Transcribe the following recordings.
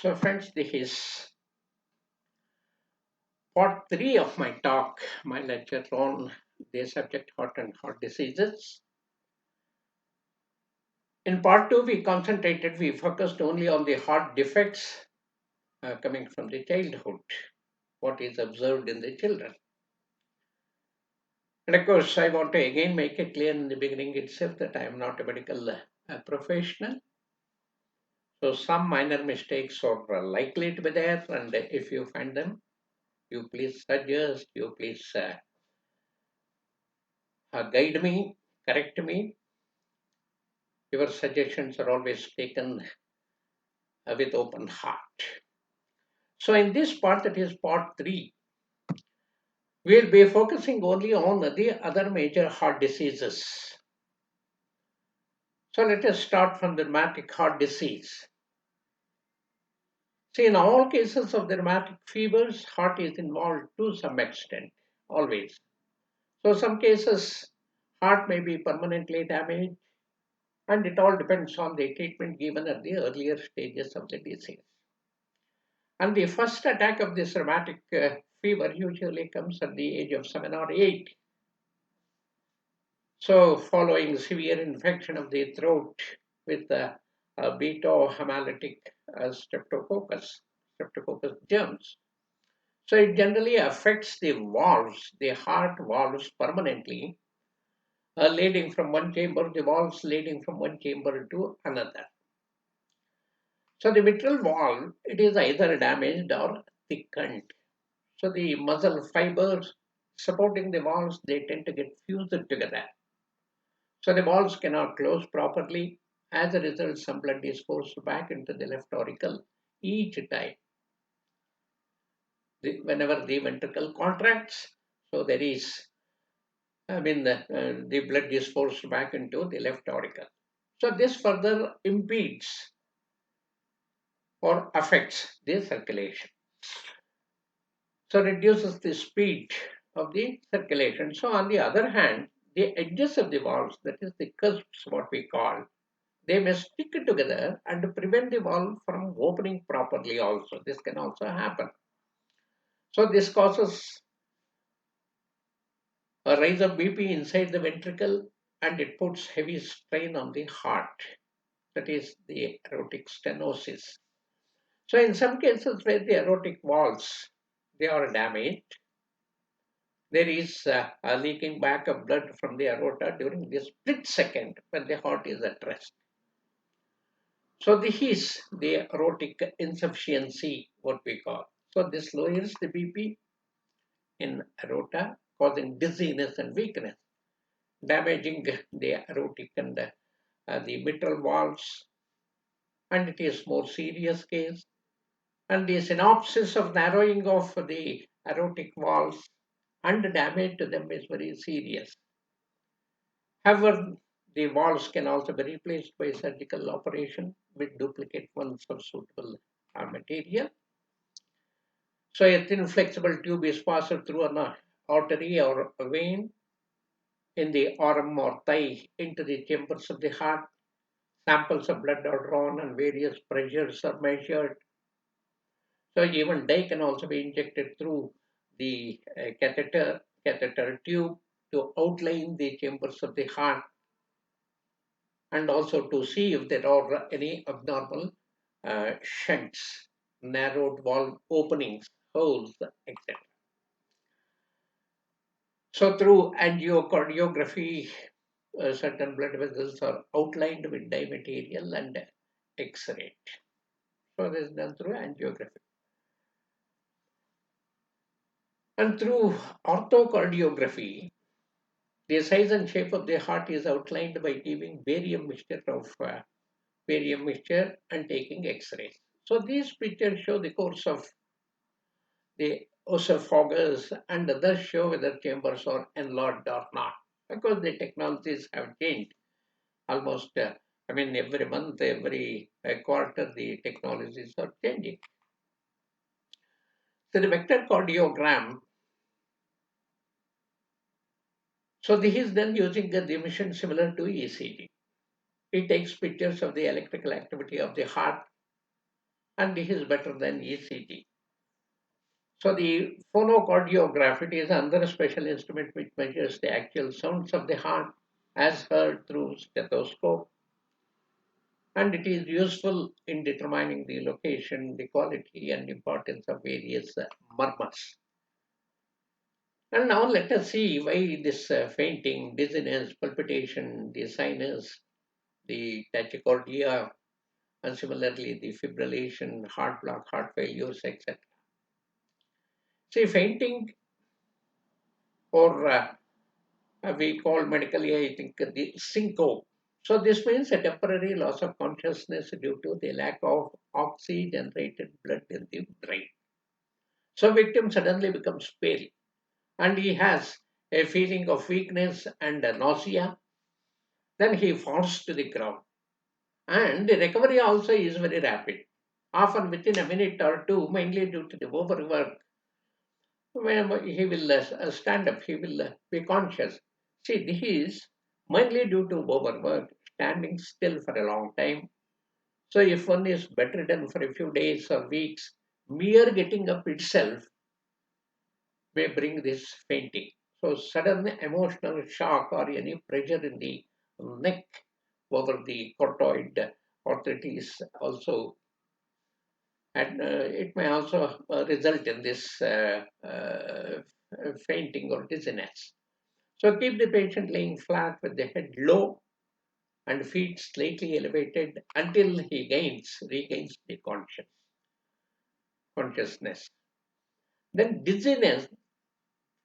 So, friends, this is part three of my talk, my lecture on the subject heart and heart diseases. In part two, we focused only on the heart defects coming from the childhood, what is observed in the children. And of course, I want to again make it clear in the beginning itself that I am not a medical professional. So, some minor mistakes are likely to be there, and if you find them, you please suggest, you please guide me, correct me. Your suggestions are always taken with open heart. So in this part, that is part three, we'll be focusing only on the other major heart diseases. So let us start from the rheumatic heart disease. See, in all cases of the rheumatic fevers, heart is involved to some extent, always. So some cases, heart may be permanently damaged, and it all depends on the treatment given at the earlier stages of the disease. And the first attack of this rheumatic fever usually comes at the age of 7 or 8. So, following severe infection of the throat with beta hemolytic streptococcus germs. So, it generally affects the valves, the heart valves permanently, leading from one chamber, the valves leading from one chamber to another. So, the mitral valve, it is either damaged or thickened. So the muscle fibers supporting the walls, they tend to get fused together. So the walls cannot close properly. As a result, some blood is forced back into the left auricle each time. Whenever the ventricle contracts, so there is, the blood is forced back into the left auricle. So this further impedes or affects the circulation. So reduces the speed of the circulation. So on the other hand, the edges of the valves, that is the cusps, what we call, they may stick together and prevent the valve from opening properly also. This can also happen. So this causes a rise of BP inside the ventricle and it puts heavy strain on the heart. That is the aortic stenosis. So in some cases where the aortic valves, they are damaged, there is a leaking back of blood from the aorta during the split second when the heart is at rest. So this is the aortic insufficiency, what we call. So this lowers the BP in aorta, causing dizziness and weakness, damaging the aortic and the mitral valves, and it is more serious case. And the synopsis of narrowing of the aortic valves and damage to them is very serious. However, the valves can also be replaced by surgical operation with duplicate ones of suitable material. So a thin flexible tube is passed through an artery or a vein in the arm or thigh into the chambers of the heart. Samples of blood are drawn and various pressures are measured. So even dye can also be injected through the catheter tube to outline the chambers of the heart and also to see if there are any abnormal shunts, narrowed valve openings, holes, etc. So through angiocardiography, certain blood vessels are outlined with dye material and X-ray. So this is done through angiography. And through orthocardiography, the size and shape of the heart is outlined by giving barium mixture and taking X-rays. So these pictures show the course of the esophagus and thus show whether chambers are enlarged or not. Because the technologies have changed almost, every month, every quarter, the technologies are changing. So the vector cardiogram, so this is done using the emission similar to ECG. It takes pictures of the electrical activity of the heart and this is better than ECG. So the phonocardiograph, it is another special instrument which measures the actual sounds of the heart as heard through stethoscope, and it is useful in determining the location, the quality, and importance of various murmurs. And now let us see why this fainting, dizziness, palpitation, the sinus, the tachycardia, and similarly the fibrillation, heart block, heart failures, etc. See, fainting, or we call medically, I think, the syncope. So this means a temporary loss of consciousness due to the lack of oxygenated blood in the brain. So victim suddenly becomes pale and he has a feeling of weakness and nausea. Then he falls to the ground. And the recovery also is very rapid, often within a minute or two, mainly due to the overwork. When he will stand up, he will be conscious. See, this is mainly due to overwork, standing still for a long time. So, if one is bedridden for a few days or weeks, mere getting up itself may bring this fainting. So, sudden emotional shock or any pressure in the neck over the cortoid arthritis also, and it may also result in this fainting or dizziness. So keep the patient laying flat with the head low and feet slightly elevated until he regains the consciousness. Then dizziness,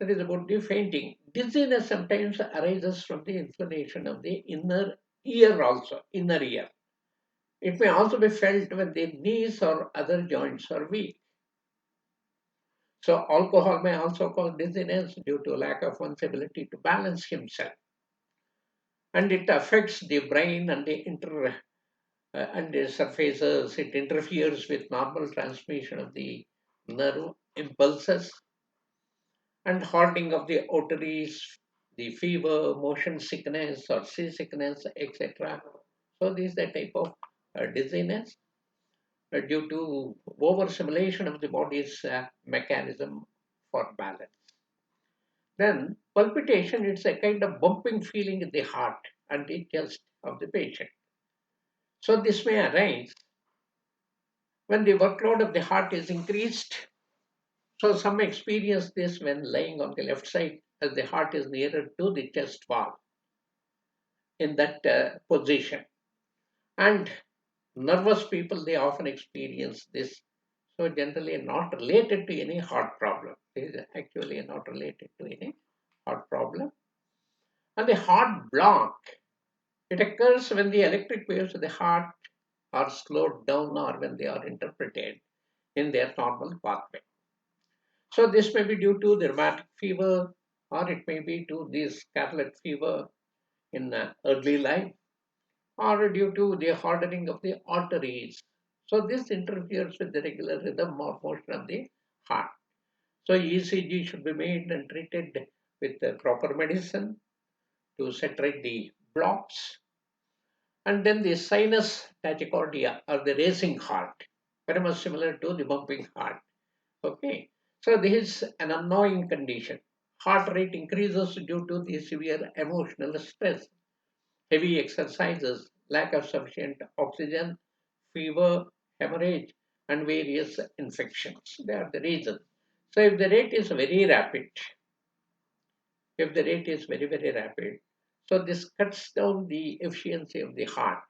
that is about the fainting. Dizziness sometimes arises from the inflammation of the inner ear also, inner ear. It may also be felt when the knees or other joints are weak. So alcohol may also cause dizziness due to lack of one's ability to balance himself. And it affects the brain and and the surfaces. It interferes with normal transmission of the nerve impulses and hardening of the arteries, the fever, motion sickness or seasickness, etc. So this is the type of dizziness due to overstimulation of the body's mechanism for balance. Then palpitation, it's a kind of bumping feeling in the heart and the chest of the patient. So this may arise when the workload of the heart is increased. So some experience this when lying on the left side as the heart is nearer to the chest wall in that position. And nervous people, they often experience this. So generally not related to any heart problem. It is actually not related to any heart problem. And the heart block, it occurs when the electric waves of the heart are slowed down or when they are interpreted in their normal pathway. So this may be due to the rheumatic fever or it may be to this scarlet fever in early life or due to the hardening of the arteries. So this interferes with the regular rhythm or motion of the heart. So ECG should be made and treated with the proper medicine to saturate the blocks. And then the sinus tachycardia or the racing heart, very much similar to the bumping heart. Okay. So this is an annoying condition. Heart rate increases due to the severe emotional stress, heavy exercises, lack of sufficient oxygen, fever, hemorrhage, and various infections. They are the reasons. So if the rate is very rapid, if the rate is very, very rapid, so this cuts down the efficiency of the heart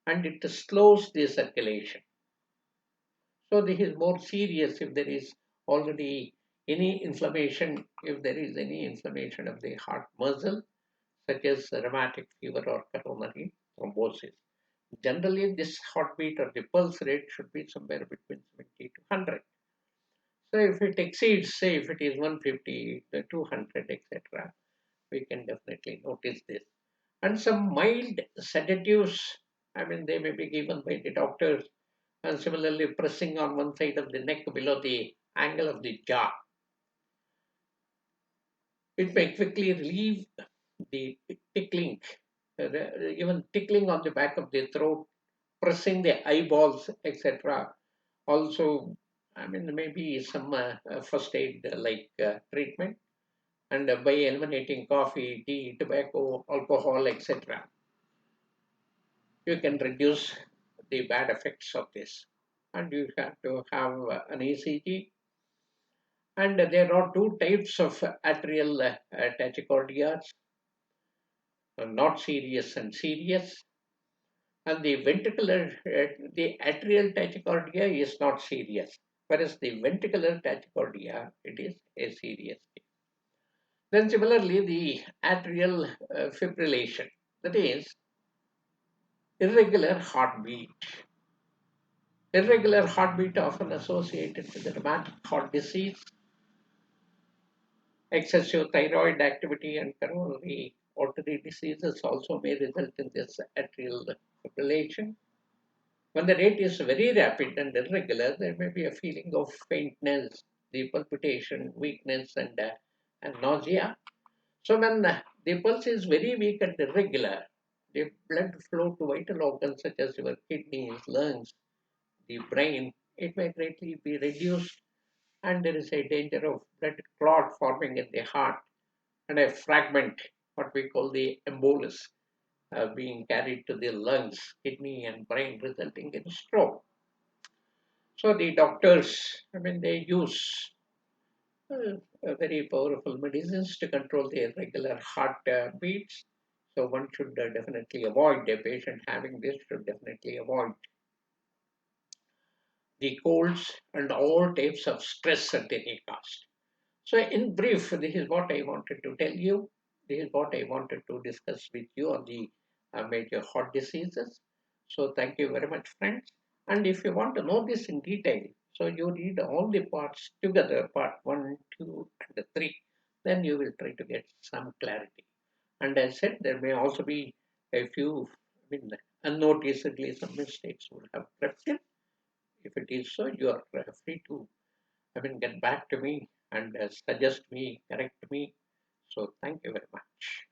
and it slows the circulation. So this is more serious if there is already any inflammation, if there is any inflammation of the heart muscle, such as rheumatic fever or coronary thrombosis. Generally, this heartbeat or the pulse rate should be somewhere between 70 to 100. So if it exceeds, say if it is 150, 200, etc., we can definitely notice this. And some mild sedatives, I mean, they may be given by the doctors, and similarly pressing on one side of the neck below the angle of the jaw. It may quickly relieve the tickling, even tickling on the back of the throat, pressing the eyeballs, etc., Also, maybe some first aid treatment, and by eliminating coffee, tea, tobacco, alcohol, etc., you can reduce the bad effects of this. And you have to have an ECG. And there are two types of atrial tachycardias, not serious and serious. And the atrial tachycardia is not serious, whereas the ventricular tachycardia, it is a serious case. Then similarly, the atrial fibrillation, that is irregular heartbeat. Irregular heartbeat often associated with rheumatic heart disease, excessive thyroid activity, and coronary artery diseases also may result in this atrial fibrillation. When the rate is very rapid and irregular, there may be a feeling of faintness, the palpitation, weakness, and nausea. So when the pulse is very weak and irregular, the blood flow to vital organs such as your kidneys, lungs, the brain, it may greatly be reduced, and there is a danger of blood clot forming in the heart and a fragment, what we call the embolus, being carried to the lungs, kidney, and brain, resulting in stroke. So the doctors, they use very powerful medicines to control the irregular heart beats. So one should definitely avoid, a patient having this should definitely avoid the colds and all types of stress at any cost. So, in brief, this is what I wanted to tell you. This is what I wanted to discuss with you on the major heart diseases. So, thank you very much, friends. And if you want to know this in detail, so you read all the parts together, part 1, 2, and 3, then you will try to get some clarity. And as I said, there may also be a few, unnoticeably some mistakes would have crept in. If it is so, you are free to get back to me and suggest me, correct me. So thank you very much.